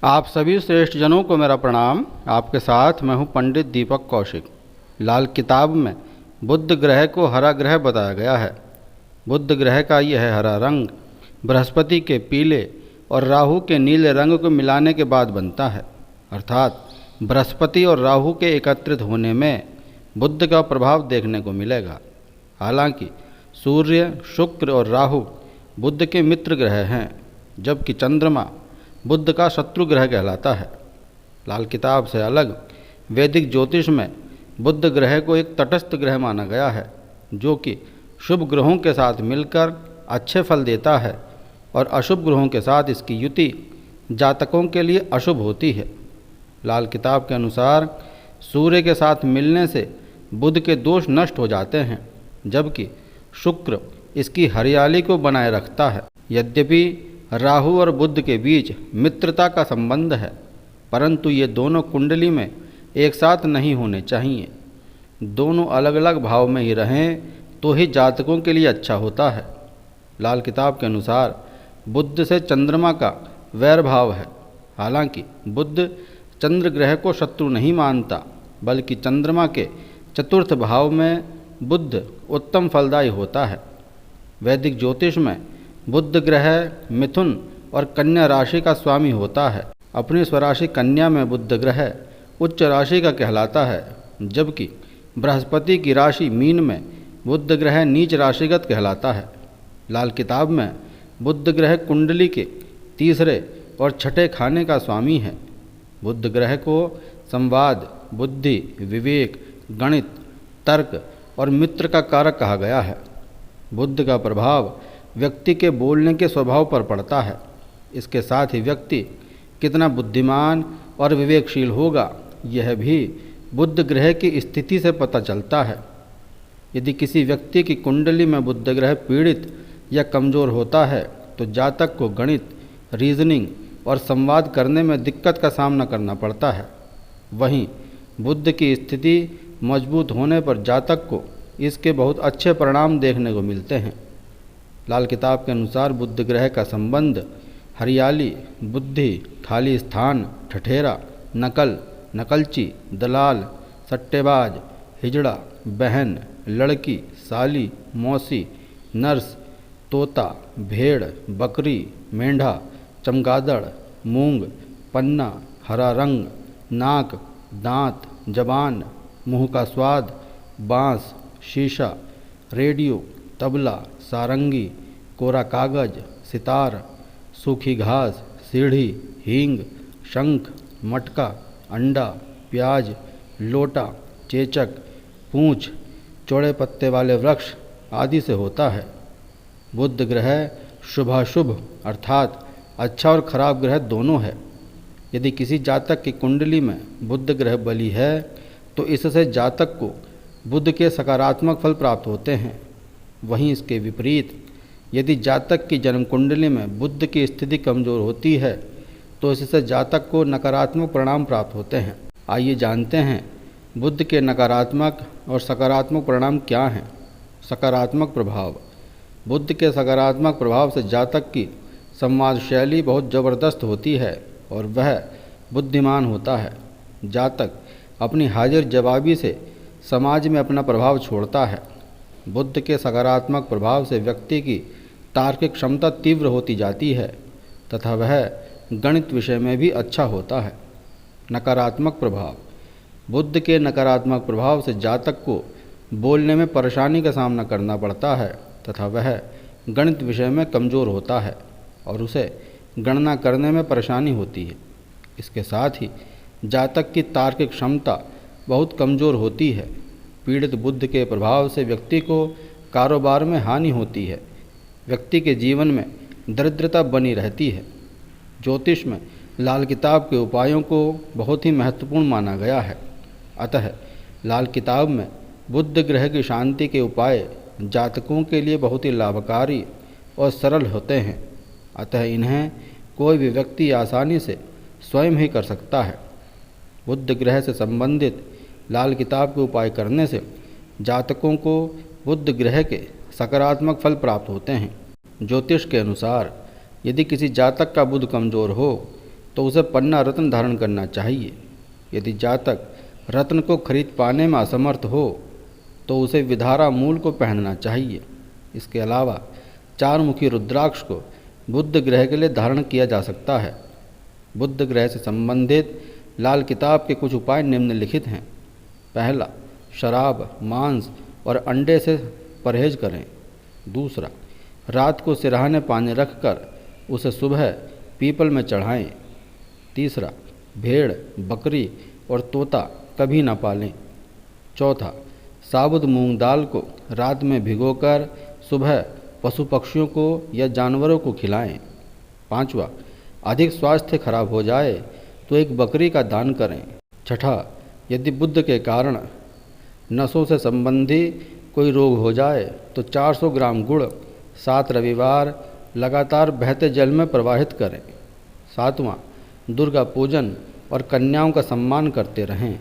आप सभी श्रेष्ठ जनों को मेरा प्रणाम। आपके साथ मैं हूं पंडित दीपक कौशिक। लाल किताब में बुध ग्रह को हरा ग्रह बताया गया है। बुध ग्रह का यह हरा रंग बृहस्पति के पीले और राहु के नीले रंग को मिलाने के बाद बनता है, अर्थात बृहस्पति और राहु के एकत्रित होने में बुध का प्रभाव देखने को मिलेगा। हालांकि सूर्य, शुक्र और राहु बुध के मित्र ग्रह हैं, जबकि चंद्रमा बुध का शत्रु ग्रह कहलाता है। लाल किताब से अलग वैदिक ज्योतिष में बुध ग्रह को एक तटस्थ ग्रह माना गया है, जो कि शुभ ग्रहों के साथ मिलकर अच्छे फल देता है और अशुभ ग्रहों के साथ इसकी युति जातकों के लिए अशुभ होती है। लाल किताब के अनुसार सूर्य के साथ मिलने से बुध के दोष नष्ट हो जाते हैं, जबकि शुक्र इसकी हरियाली को बनाए रखता है। यद्यपि राहु और बुध के बीच मित्रता का संबंध है, परंतु ये दोनों कुंडली में एक साथ नहीं होने चाहिए। दोनों अलग अलग भाव में ही रहें तो ही जातकों के लिए अच्छा होता है। लाल किताब के अनुसार बुध से चंद्रमा का वैर भाव है। हालांकि बुध चंद्र ग्रह को शत्रु नहीं मानता, बल्कि चंद्रमा के चतुर्थ भाव में बुध उत्तम फलदायी होता है। वैदिक ज्योतिष में बुध ग्रह मिथुन और कन्या राशि का स्वामी होता है। अपनी स्वराशि कन्या में बुध ग्रह उच्च राशि का कहलाता है, जबकि बृहस्पति की राशि मीन में बुध ग्रह नीच राशिगत कहलाता है। लाल किताब में बुध ग्रह कुंडली के तीसरे और छठे खाने का स्वामी है। बुध ग्रह को संवाद, बुद्धि, विवेक, गणित, तर्क और मित्र का कारक कहा गया है। बुध का प्रभाव व्यक्ति के बोलने के स्वभाव पर पड़ता है। इसके साथ ही व्यक्ति कितना बुद्धिमान और विवेकशील होगा, यह भी बुध ग्रह की स्थिति से पता चलता है। यदि किसी व्यक्ति की कुंडली में बुध ग्रह पीड़ित या कमज़ोर होता है तो जातक को गणित, रीजनिंग और संवाद करने में दिक्कत का सामना करना पड़ता है। वहीं बुध की स्थिति मजबूत होने पर जातक को इसके बहुत अच्छे परिणाम देखने को मिलते हैं। लाल किताब के अनुसार बुध ग्रह का संबंध हरियाली, बुद्धि, खाली स्थान, ठठेरा, नकल, नकलची, दलाल, सट्टेबाज, हिजड़ा, बहन, लड़की, साली, मौसी, नर्स, तोता, भेड़, बकरी, मेंढा, चमगादड़, मूंग, पन्ना, हरा रंग, नाक, दांत, जबान, मुंह का स्वाद, बांस, शीशा, रेडियो, तबला, सारंगी, कोरा कागज, सितार, सूखी घास, सीढ़ी, हींग, शंख, मटका, अंडा, प्याज, लोटा, चेचक, पूंछ, चौड़े पत्ते वाले वृक्ष आदि से होता है। बुध ग्रह शुभाशुभ अर्थात अच्छा और खराब ग्रह दोनों है। यदि किसी जातक की कुंडली में बुध ग्रह बली है तो इससे जातक को बुध के सकारात्मक फल प्राप्त होते हैं। वहीं इसके विपरीत यदि जातक की जन्म कुंडली में बुध की स्थिति कमज़ोर होती है तो इससे जातक को नकारात्मक परिणाम प्राप्त होते हैं। आइए जानते हैं बुध के नकारात्मक और सकारात्मक परिणाम क्या हैं। सकारात्मक प्रभाव। बुध के सकारात्मक प्रभाव से जातक की संवाद शैली बहुत ज़बरदस्त होती है और वह बुद्धिमान होता है। जातक अपनी हाजिर जवाबी से समाज में अपना प्रभाव छोड़ता है। बुध के सकारात्मक प्रभाव से व्यक्ति की तार्किक क्षमता तीव्र होती जाती है तथा वह गणित विषय में भी अच्छा होता है। नकारात्मक प्रभाव। बुध के नकारात्मक प्रभाव से जातक को बोलने में परेशानी का सामना करना पड़ता है तथा वह गणित विषय में कमज़ोर होता है और उसे गणना करने में परेशानी होती है। इसके साथ ही जातक की तार्किक क्षमता बहुत कमज़ोर होती है। पीड़ित बुध के प्रभाव से व्यक्ति को कारोबार में हानि होती है। व्यक्ति के जीवन में दरिद्रता बनी रहती है। ज्योतिष में लाल किताब के उपायों को बहुत ही महत्वपूर्ण माना गया है। अतः लाल किताब में बुध ग्रह की शांति के उपाय जातकों के लिए बहुत ही लाभकारी और सरल होते हैं। अतः इन्हें कोई भी व्यक्ति आसानी से स्वयं ही कर सकता है। बुध ग्रह से संबंधित लाल किताब के उपाय करने से जातकों को बुध ग्रह के सकारात्मक फल प्राप्त होते हैं। ज्योतिष के अनुसार यदि किसी जातक का बुध कमज़ोर हो तो उसे पन्ना रत्न धारण करना चाहिए। यदि जातक रत्न को खरीद पाने में असमर्थ हो तो उसे विधारा मूल को पहनना चाहिए। इसके अलावा 4 मुखी रुद्राक्ष को बुध ग्रह के लिए धारण किया जा सकता है। बुध ग्रह से संबंधित लाल किताब के कुछ उपाय निम्नलिखित हैं। पहला, शराब, मांस और अंडे से परहेज करें। दूसरा, रात को सिरहाने पानी रखकर उसे सुबह पीपल में चढ़ाएं। तीसरा, भेड़, बकरी और तोता कभी न पालें। चौथा, साबुत मूंग दाल को रात में भिगोकर सुबह पशु पक्षियों को या जानवरों को खिलाएं। पांचवा, अधिक स्वास्थ्य खराब हो जाए तो एक बकरी का दान करें। छठा, यदि बुध के कारण नसों से संबंधी कोई रोग हो जाए तो 400 ग्राम गुड़ 7 रविवार लगातार बहते जल में प्रवाहित करें। सातवां, दुर्गा पूजन और कन्याओं का सम्मान करते रहें।